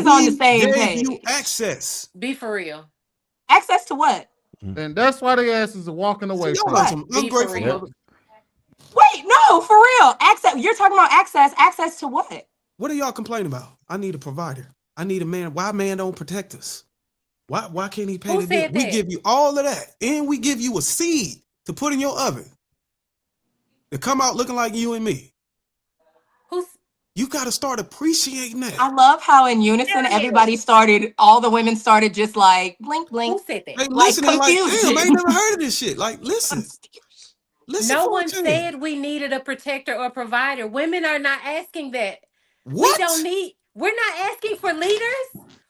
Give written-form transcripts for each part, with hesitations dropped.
is on the same gave page. you access. Be for real. Access to what? And that's why they asses are walking away Y'all from like it. some Be for ungrateful real. mother. Wait, no, for real. Access. You're talking about access. Access to what? What are y'all complaining about? I need a provider. I need a man. Why man don't protect us? Why can't he pay Who the bill? said We that? give you all of that, and we give you a seed to put in your oven to come out looking like you and me. Who's You got to start appreciating that. I love how in unison everybody started. All the women started just like blink, blink, who said that? Like like listening, like damn, I confusion. ain't never heard of this shit. Like listen No for a one change. said we needed a protector or provider. Women are not asking that. What? We're not asking for leaders.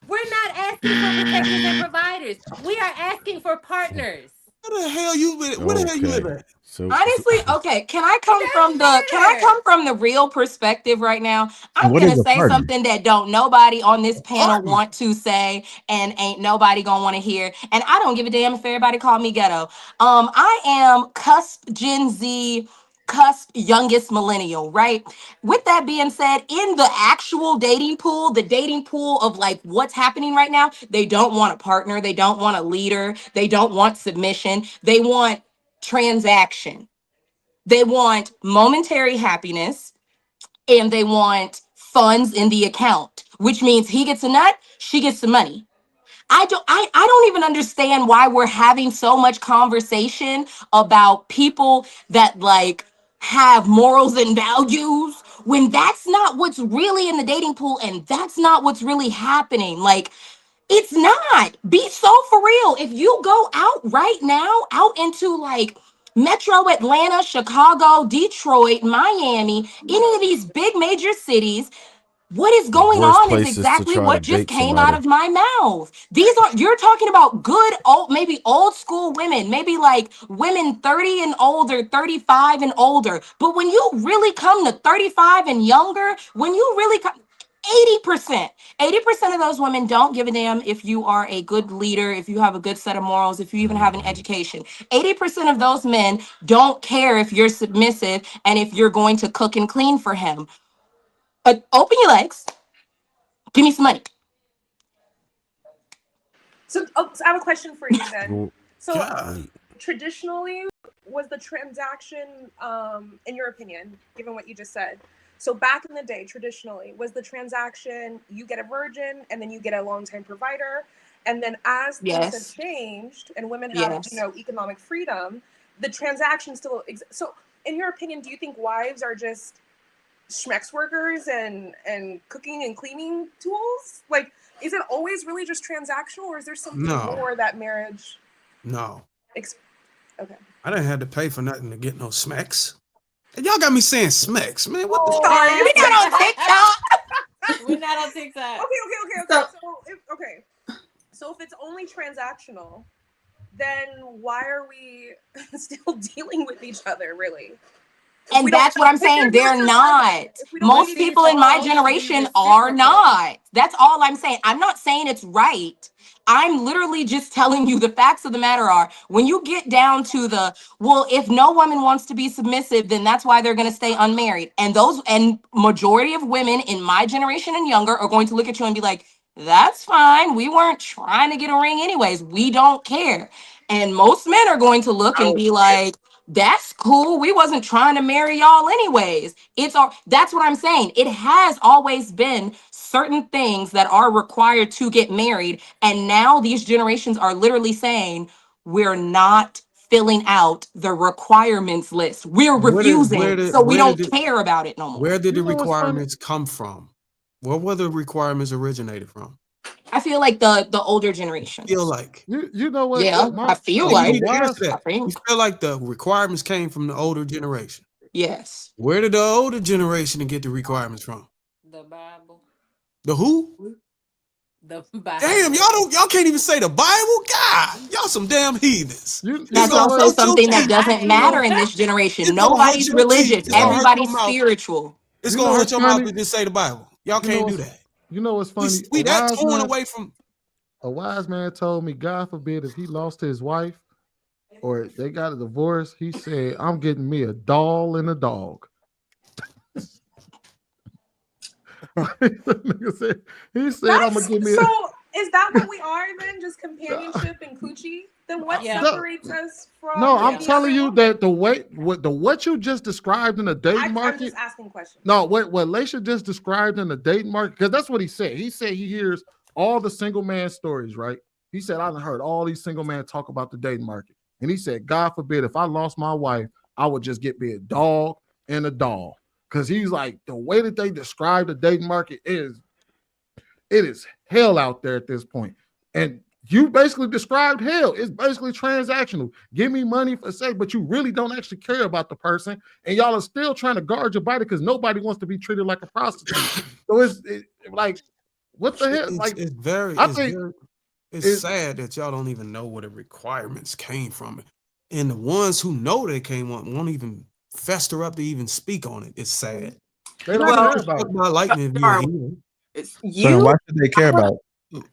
We're not asking for protectors and providers. We are asking for partners. Where the hell you live? Where the hell you live at? So Honestly, okay, can I matter. come from the real perspective right now? I'm what gonna is a say partner? something that don't nobody on this panel Partner. want to say and ain't nobody gonna want to hear. And I don't give a damn if everybody call me ghetto. I am cusp Gen Z, cusp youngest millennial, right? With that being said, in the actual dating pool, the dating pool of like what's happening right now, they don't want a partner, they don't want a leader, they don't want submission, they want transaction. They want momentary happiness and they want funds in the account, which means he gets a nut, she gets the money. I don't even understand why we're having so much conversation about people that like have morals and values when that's not what's really in the dating pool and that's not what's really happening. Like it's not. Be so for real. If you go out right now, out into like Metro Atlanta, Chicago, Detroit, Miami, any of these big major cities, what is The going worst on is places to exactly try to what just date came out somebody. of my mouth. These are, you're talking about good old, maybe old school women, maybe like women 30 and older, 35 and older. But when you really come to 35 and younger, when you really come, 80%, 80% of those women don't give a damn if you are a good leader, if you have a good set of morals, if you even have an education. 80% of those men don't care if you're submissive and if you're going to cook and clean for him. Open your legs. Give me some money. So I have a question for you then. Well, So God. traditionally, was the transaction, in your opinion, given what you just said, so back in the day, traditionally, was the transaction you get a virgin and then you get a long-time provider, and then as things Yes. have changed and women have, Yes. economic freedom, the transaction still exists. So, in your opinion, do you think wives are just schmex workers and cooking and cleaning tools? Like, is it always really just transactional, or is there something more that marriage? No. Okay. I didn't have to pay for nothing to get no smacks. And y'all got me saying smacks, man. What the Sorry, We not on TikTok. We're not on TikTok. Okay. So if it's only transactional, then why are we still dealing with each other, really? And that's what I'm saying. They're not. Most people in my generation are not. That's all I'm saying. I'm not saying it's right. I'm literally just telling you the facts of the matter are when you get down to the, well, if no woman wants to be submissive, then that's why they're going to stay unmarried. And majority of women in my generation and younger are going to look at you and be like, that's fine. We weren't trying to get a ring anyways. We don't care. And most men are going to look and be like, that's cool. We wasn't trying to marry y'all anyways. That's what I'm saying. It has always been certain things that are required to get married. And now these generations are literally saying, we're not filling out the requirements list. We're refusing. So we don't care about it no more. Where did You the know what's funny? requirements come from? Where were the requirements originated from? I feel like the older generations. Feel like. You know what? Yeah, I feel You like. need to answer that. I You think. feel like the requirements came from the older generation. Yes. Where did the older generation get the requirements from? The Bible. The who? The Bible. Damn, y'all can't even say the Bible? God, y'all some damn heathens. That's gonna also hurt your something that teeth. doesn't matter in this generation. It's gonna hurt Nobody's your teeth. religious. It's gonna hurt your Everybody's mouth. spiritual. It's You gonna know hurt what's your mouth funny? to just say the Bible. Y'all You know can't do what's- that. You know what's funny? We A that wise torn man- away from. A wise man told me, God forbid, if he lost his wife or they got a divorce, he said, I'm getting me a doll and a dog. He said, "I'm gonna give me." So is that what we are then? Just companionship and coochie? Then what Yeah. separates us from? No, I'm any telling other you woman? that what you just described in the dating I'm market. just asking questions. No, what Laisha just described in the dating market, because that's what he said. He said he hears all the single man stories, right? He said, I've heard all these single men talk about the dating market. And he said, God forbid, if I lost my wife, I would just get me a dog and a doll. Because he's like, the way that they describe the dating market is, it is hell out there at this point. And you basically described hell. It's basically transactional. Give me money for sex, but you really don't actually care about the person. And y'all are still trying to guard your body because nobody wants to be treated like a prostitute. So it's like, what the hell? Like, I think it's sad that y'all don't even know where the requirements came from. And the ones who know they came on won't even fester up to even speak on it. It's sad. they don't care about it. My lightning if you're a heathen. It's So then you. why should they care about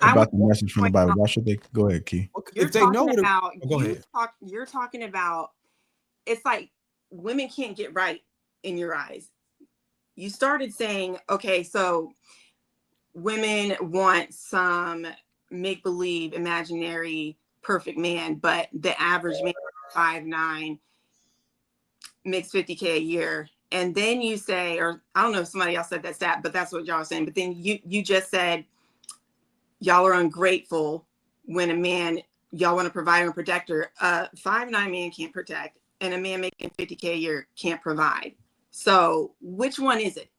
I the would message from the point Bible? out, Why should they go ahead, Key? you're If they know talking what about go ahead. you're talking about it's like women can't get right in your eyes. You started saying, okay, so women want some make-believe imaginary perfect man, but the average man 5'9", makes $50K a year. And then you say, or I don't know if somebody else said that stat, but that's what y'all are saying. But then you just said y'all are ungrateful when a man, y'all want to provide and protector. 5'9" man can't protect, and a man making $50K a year can't provide. So which one is it?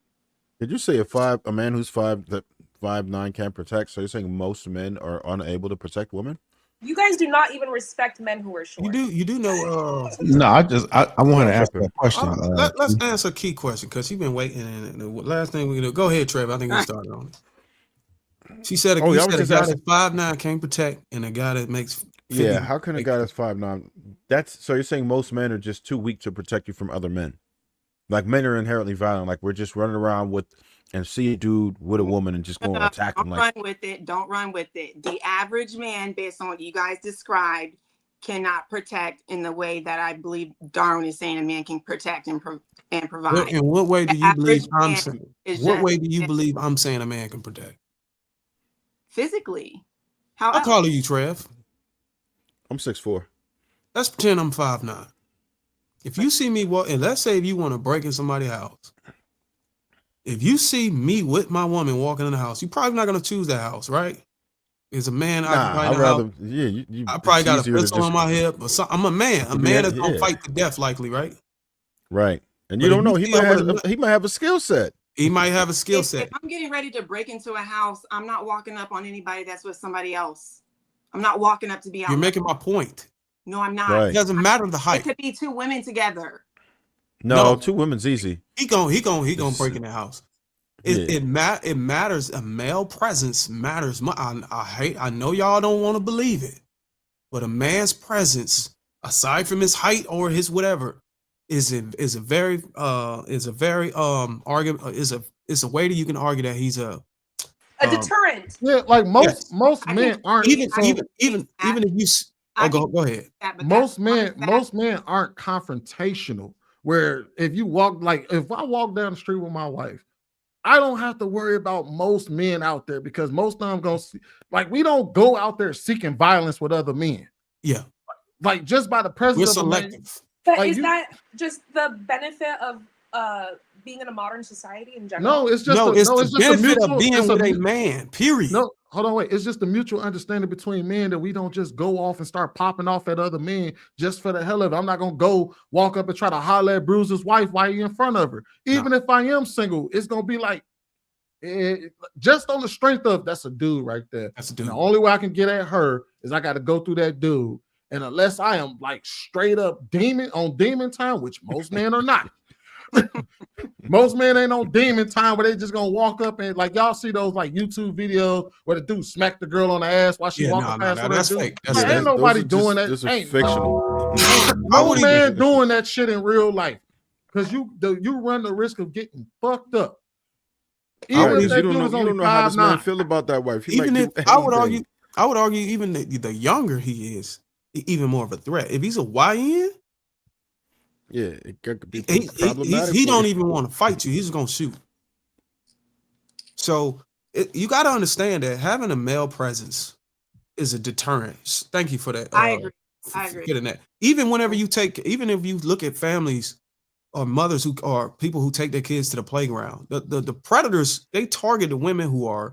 Did you say a man who's 5'9" can't protect? So you're saying most men are unable to protect women? You guys do not even respect men who are short. You do know No, I wanted to ask that question. let's answer a key question because she's been waiting. And the last thing we're gonna do, go ahead, Trevor. I think we started on it. She said, Oh, you yeah, I was said a just guy asking- that's 5'9" can't protect, and a guy that makes 50 Yeah, how can a guy that's 5'9"? That's so you're saying most men are just too weak to protect you from other men. Like men are inherently violent. Like we're just running around with and see a dude with a woman and just going to attack him. Don't run with it. Don't run with it. The average man, based on what you guys described, cannot protect in the way that I believe Darwin is saying a man can protect and provide. In what way do you believe I'm saying? What way do you just believe I'm saying a man can protect? physically? How However, tall are you, Trev? I'm 6'4". Let's pretend I'm 5'9". If you see me walk, and let's say if you want to break in somebody's house, if you see me with my woman walking in the house, you're probably not going to choose that house, right? Is a man occupying I'd the rather, house? yeah, I probably got a easier to pistol on my hip, or something. I'm a man. A man is going to fight to death, likely, right? Right. And But you if don't know, you he see might her with have, he might have a skill set. He might have a skill set. if I'm getting ready to break into a house, I'm not walking up on anybody that's with somebody else. I'm not walking up to be out. You're making my point. No, I'm not. Right. It doesn't matter the It height. could be two women together. No, 2 women's easy. He gonna break in the house. It matters. A male presence matters. I know y'all don't want to believe it, but a man's presence, aside from his height or his whatever, is a way that you can argue that he's a deterrent. Yeah, like most men aren't even if you. Go ahead. Most men aren't confrontational. Where if you walk, like if I walk down the street with my wife, I don't have to worry about most men out there because most of them gonna see, like we don't go out there seeking violence with other men. Yeah, like just by the presence of selective. man. But like is that just the benefit of being in a modern society in general? No, it's just the benefit of being with a man. Period. No, hold on, wait. It's just a mutual understanding between men that we don't just go off and start popping off at other men just for the hell of it. I'm not gonna go walk up and try to holler at Bruiser's wife while you're in front of her. Even if I am single, it's gonna be like just on the strength of that's a dude right there. That's a dude. And the only way I can get at her is I got to go through that dude. And unless I am like straight up demon time, which most men are not. Most men ain't on demon time where they just gonna walk up and like y'all see those like YouTube videos where the dude smacked the girl on the ass while she walking past. That's fake. Ain't nobody doing that. This is ain't fictional. no man doing that shit in real life because you run the risk of getting fucked up. Even if that dude is only 5'9". How this man feel about that wife. Even if I would argue even the younger he is, even more of a threat. If he's a YN, yeah, it could be he don't even want to fight you. He's just gonna shoot. So you got to understand that having a male presence is a deterrent. Thank you for that. I agree. I agree. Getting that. Even whenever you even if you look at families or mothers who or people who take their kids to the playground, the predators, they target the women who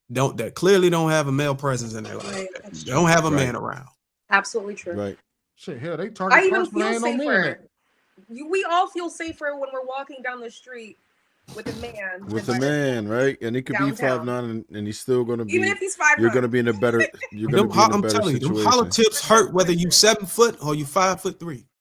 that clearly don't have a male presence in their life. Right, They don't have a man around. Absolutely true. Right. Shit, hell, they target. I even Carson, feel ain't no man safer. We all feel safer when we're walking down the street with a man. With a man, right? And he could be downtown. 5'9", and he's still gonna be. Even if he's 5'9". You're gonna be in a better. You're gonna be in a I'm better telling you, them situation. hollow tips hurt whether you 7 foot or you 5'3".